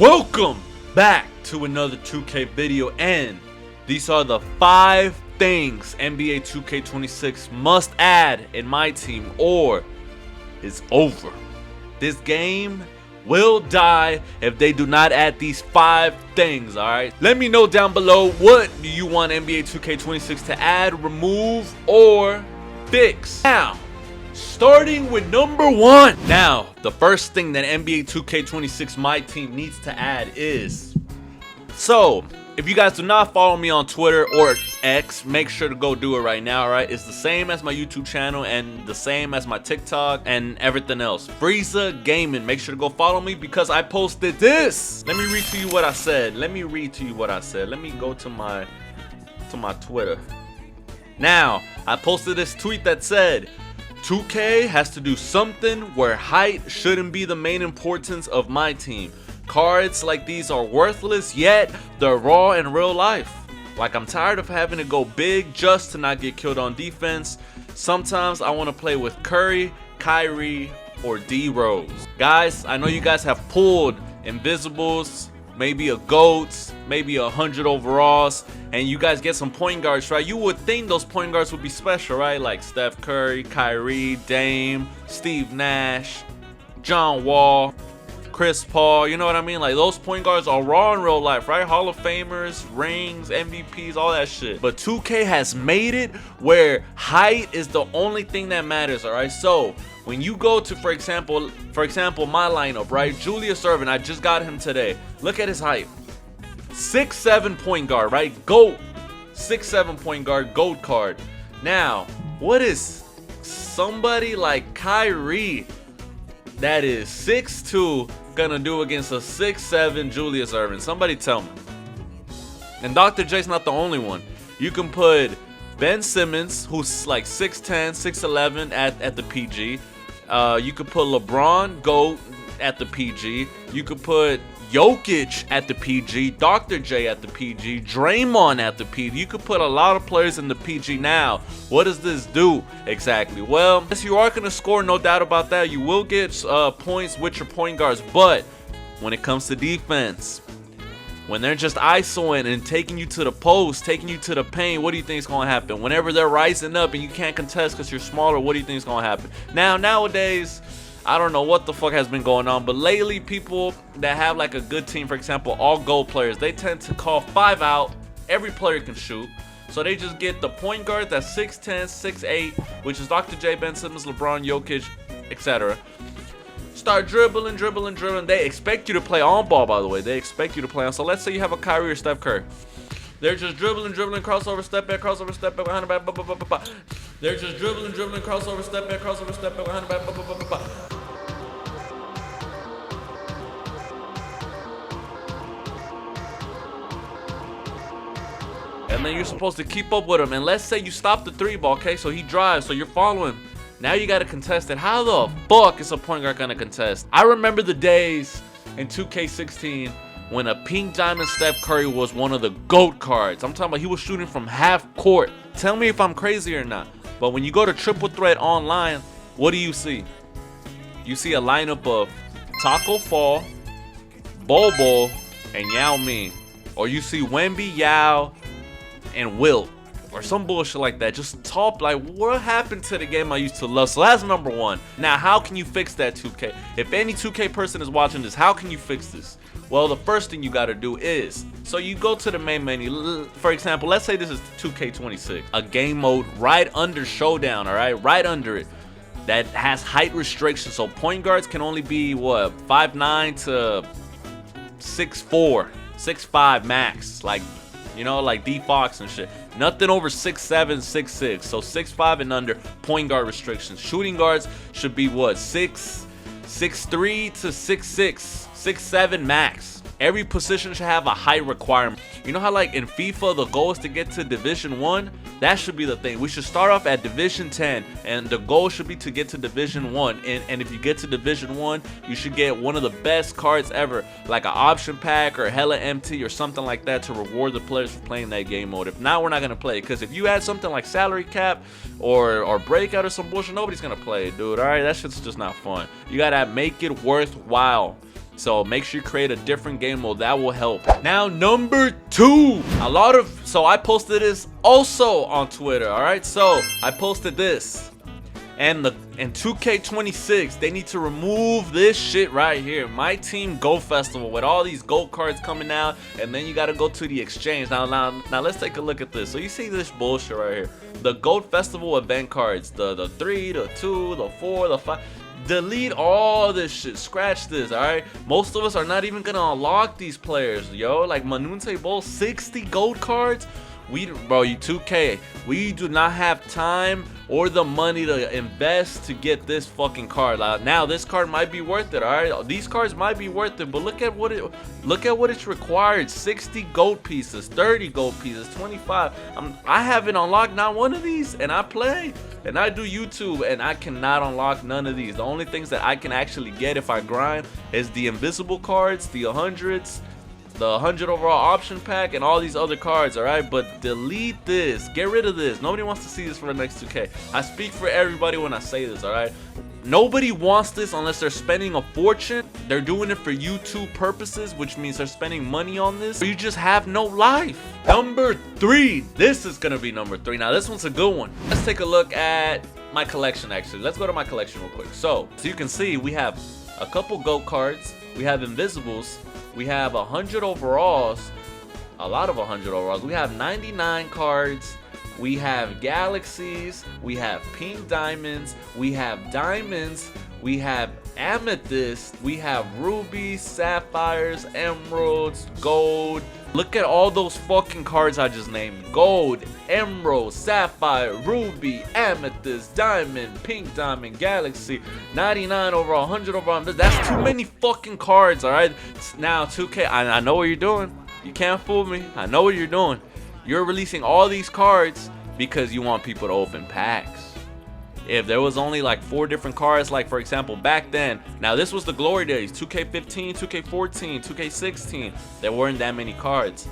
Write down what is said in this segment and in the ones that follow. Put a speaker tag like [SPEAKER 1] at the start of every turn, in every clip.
[SPEAKER 1] Welcome back to another 2K video, and these are the 5 things NBA 2K26 must add in my team or it's over. This game will die if they do not add these 5 things. Alright, let me know down below, what do you want NBA 2K26 to add, remove, or fix? Now, starting with number 1. Now, the first thing that NBA 2K26 my team needs to add is, so if you guys do not follow me on Twitter or X, make sure to go do it right now. Alright, it's the same as my YouTube channel and the same as my TikTok and everything else. friiezaagaming. Make sure to go follow me because I posted this. Let me read to you what I said. Let me go to my Twitter. Now, I posted this tweet that said, 2K has to do something where height shouldn't be the main importance of my team. Cards like these are worthless, yet they're raw in real life. Like, I'm tired of having to go big just to not get killed on defense. Sometimes I want to play with Curry, Kyrie, or D Rose. Guys, I know you guys have pulled Invisibles, maybe a GOATs, maybe 100 overalls, and you guys get some point guards, right? You would think those point guards would be special, right? Like Steph Curry, Kyrie, Dame, Steve Nash, John Wall, Chris Paul, you know what I mean? Like, those point guards are raw in real life, right? Hall of Famers, rings, MVPs, all that shit. But 2K has made it where height is the only thing that matters, all right? So when you go to, for example, my lineup, right? Julius Erving, I just got him today. Look at his height. 6'7" point guard, right? GOAT. 6'7" point guard, GOAT card. Now, what is somebody like Kyrie that is 6'2" gonna do against a 6'7" Julius Erving? Somebody tell me. And Dr. J's not the only one. You can put Ben Simmons, who's like 6'10", 6'11" at the PG. You could put LeBron, GOAT, at the PG. You could put Jokic at the PG, Dr. J at the PG, Draymond at the PG. You could put a lot of players in the PG. Now, what does this do exactly? Well, yes, you are going to score, no doubt about that. You will get points with your point guards, but when it comes to defense, when they're just isoing and taking you to the post, taking you to the paint, what do you think is going to happen? Whenever they're rising up and you can't contest because you're smaller, what do you think is going to happen? Now, nowadays, I don't know what the fuck has been going on, but lately people that have like a good team, for example, all GOAT players, they tend to call 5 out. Every player can shoot. So they just get the point guard that's 6'10", 6'8", which is Dr. J, Ben Simmons, LeBron, Jokic, etc. Start dribbling. They expect you to play on ball, by the way. They expect you to play on. So let's say you have a Kyrie or Steph Curry. They're just dribbling, crossover, step back, behind the back, They're just dribbling, crossover, step back, behind the back, And then you're supposed to keep up with him. And let's say you stop the 3-ball, okay? So he drives, so you're following. Now you got to contest it. How the fuck is a point guard going to contest? I remember the days in 2K16 when a pink diamond Steph Curry was one of the GOAT cards. I'm talking about he was shooting from half court. Tell me if I'm crazy or not. But when you go to Triple Threat Online, what do you see? You see a lineup of Taco Fall, Bobo, and Yao Ming. Or you see Wemby, Yao, and Wilt. Or some bullshit like that. Just top, like, what happened to the game I used to love? So that's number 1. Now, how can you fix that, 2K? If any 2K person is watching this, how can you fix this? Well, the first thing you got to do is, so you go to the main menu. For example, let's say this is 2K26, a game mode right under Showdown, all right? Right under it. That has height restrictions. So point guards can only be, what, 5'9" to 6'4", 6'5" max. Like, you know, like D Fox and shit. Nothing over 6'7", 6'6". So 6'5" and under, point guard restrictions. Shooting guards should be what, 6'3" to 6'6", 6'7" max. Every position should have a height requirement. You know how like in FIFA the goal is to get to Division 1? That should be the thing. We should start off at Division 10 and the goal should be to get to Division 1. And if you get to Division 1, you should get one of the best cards ever, like an option pack or hella empty or something like that, to reward the players for playing that game mode. If not, we're not gonna play it. Because if you add something like salary cap or breakout or some bullshit, nobody's gonna play it, dude. Alright, that shit's just not fun. You gotta make it worthwhile. So make sure you create a different game mode. That will help. Now, number 2. So I posted this also on Twitter. All right. So I posted this. And 2K26, they need to remove this shit right here. My Team Gold Festival with all these gold cards coming out, and then you gotta go to the exchange. Now let's take a look at this. So you see this bullshit right here. The Gold Festival event cards, the 3, the 2, the 4, the 5. Delete all this shit. Scratch this, alright? Most of us are not even gonna unlock these players, yo. Like Manunte Bowl, 60 gold cards. Bro, you 2K, we do not have time or the money to invest to get this fucking card. Now this card might be worth it, all right? These cards might be worth it, but look at what it's required. 60 gold pieces, 30 gold pieces, 25. I haven't unlocked not one of these, and I play and I do YouTube, and I cannot unlock none of these. The only things that I can actually get if I grind is the invisible cards, the 100s, the 100 overall option pack, and all these other cards, all right? But delete this. Get rid of this. Nobody wants to see this for the next 2K. I speak for everybody when I say this, all right? Nobody wants this unless they're spending a fortune. They're doing it for YouTube purposes, which means they're spending money on this. Or you just have no life. Number 3. This is going to be number 3. Now, this one's a good one. Let's take a look at my collection, actually. Let's go to my collection real quick. So you can see we have a couple gold cards. We have invisibles. We have 100 overalls, a lot of 100 overalls. We have 99 cards. We have galaxies. We have pink diamonds. We have diamonds. We have amethyst. We have rubies, sapphires, emeralds, gold. Look at all those fucking cards I just named. Gold, emerald, sapphire, ruby, amethyst, diamond, pink diamond, galaxy, 99 overall, 100 overall. That's too many fucking cards, alright? Now, 2K, I know what you're doing. You can't fool me. I know what you're doing. You're releasing all these cards because you want people to open packs. If there was only like 4 different cards, like for example back then, now this was the glory days, 2K15, 2K14, 2K16, there weren't that many cards.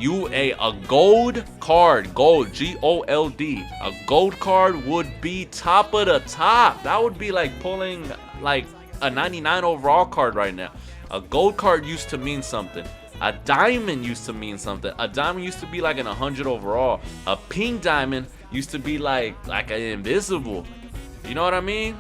[SPEAKER 1] A gold card, gold, G-O-L-D, a gold card would be top of the top. That would be like pulling like a 99 overall card right now. A gold card used to mean something. A diamond used to mean something. A diamond used to be like an 100 overall. A pink diamond used to be like an invisible. You know what I mean?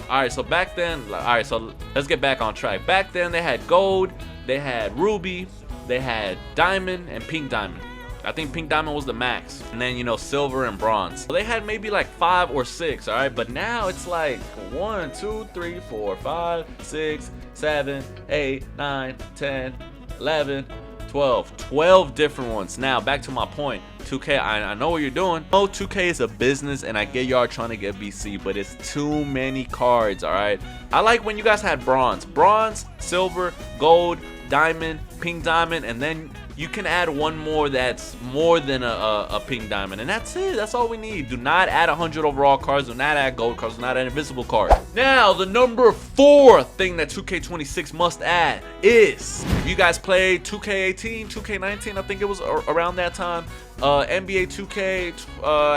[SPEAKER 1] Alright, so back then, alright, so let's get back on track. Back then they had gold, they had ruby, they had diamond and pink diamond. I think pink diamond was the max. And then, you know, silver and bronze. So they had maybe like 5 or 6, alright? But now it's like 1, 2, 3, 4, 5, 6, 7, 8, 9, 10, 11, 12 different ones. Now back to my point. 2K, I know what you're doing. Oh, 2K is a business, and I get y'all trying to get BC, but it's too many cards, all right? I like when you guys had bronze, silver, gold, diamond, pink diamond, and then you can add one more that's more than a pink diamond, and that's it. That's all we need. Do not add 100 overall cards. Do not add gold cards. Do not add invisible cards. Now, the number 4 thing that 2K26 must add is, if you guys played 2K18, 2K19, I think it was around that time, NBA2K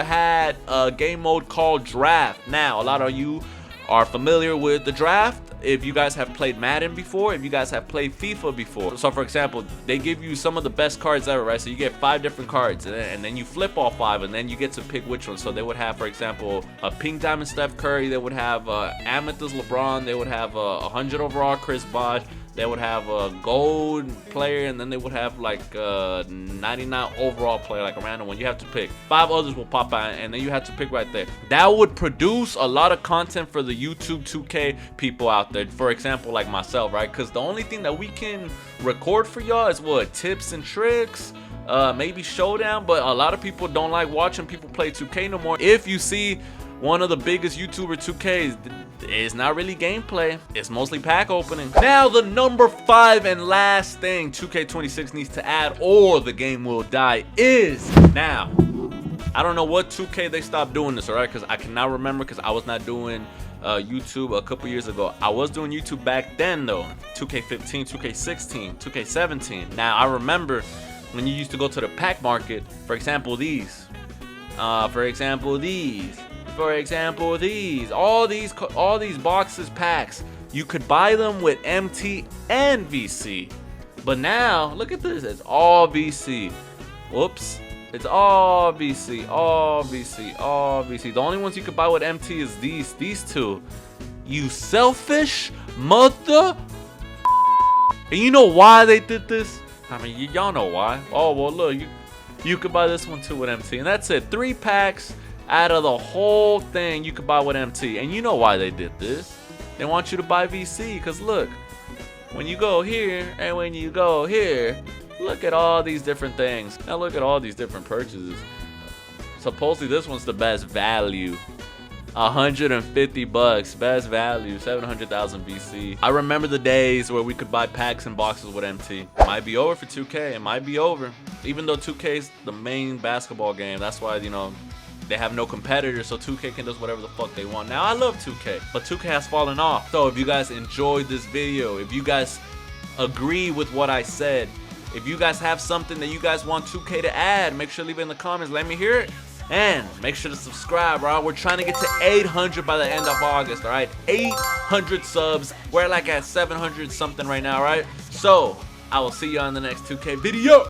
[SPEAKER 1] had a game mode called Draft. Now, a lot of you are familiar with the draft. If you guys have played Madden before, if you guys have played FIFA before. So for example, they give you some of the best cards ever, right? So you get 5 different cards, and then you flip all 5, and then you get to pick which one. So they would have, for example, a pink diamond Steph Curry, they would have amethyst LeBron, they would have 100 overall Chris Bosh, they would have a gold player, and then they would have like a 99 overall player, like a random one. You have to pick. 5 others will pop out, and then you have to pick right there. That would produce a lot of content for the YouTube 2K people out there. For example, like myself, right? Because the only thing that we can record for y'all is what? Tips and tricks. Maybe showdown, but a lot of people don't like watching people play 2K no more. If you see one of the biggest YouTuber 2Ks, it's not really gameplay, it's mostly pack opening. Now the number 5 and last thing 2K26 needs to add, or the game will die, is, now I don't know what 2K they stopped doing this, alright? Because I cannot remember, because I was not doing YouTube a couple years ago. I was doing YouTube back then though. 2K15, 2K16, 2K17. Now I remember when you used to go to the pack market, for example these, all these boxes, packs, you could buy them with MT and VC. But now, look at this. It's all VC. Whoops. It's all VC, all VC, all VC. The only ones you could buy with MT is these two. You selfish mother. And you know why they did this? I mean, y'all know why. Oh, well, look, you could buy this one too with MT. And that's it. 3 packs out of the whole thing you could buy with MT. And you know why they did this. They want you to buy VC. Because look, when you go here and when you go here, look at all these different things. Now look at all these different purchases. Supposedly this one's the best value. 150 bucks, best value, 700,000 VC. I remember the days where we could buy packs and boxes with MT. It might be over for 2K, it might be over. Even though 2K is the main basketball game, that's why, you know, they have no competitors, so 2K can do whatever the fuck they want. Now, I love 2K, but 2K has fallen off. So if you guys enjoyed this video, if you guys agree with what I said, if you guys have something that you guys want 2K to add, make sure to leave it in the comments. Let me hear it. And make sure to subscribe, right? We're trying to get to 800 by the end of August, all right? 800 subs. We're like at 700 something right now, right? So I will see you on the next 2K video.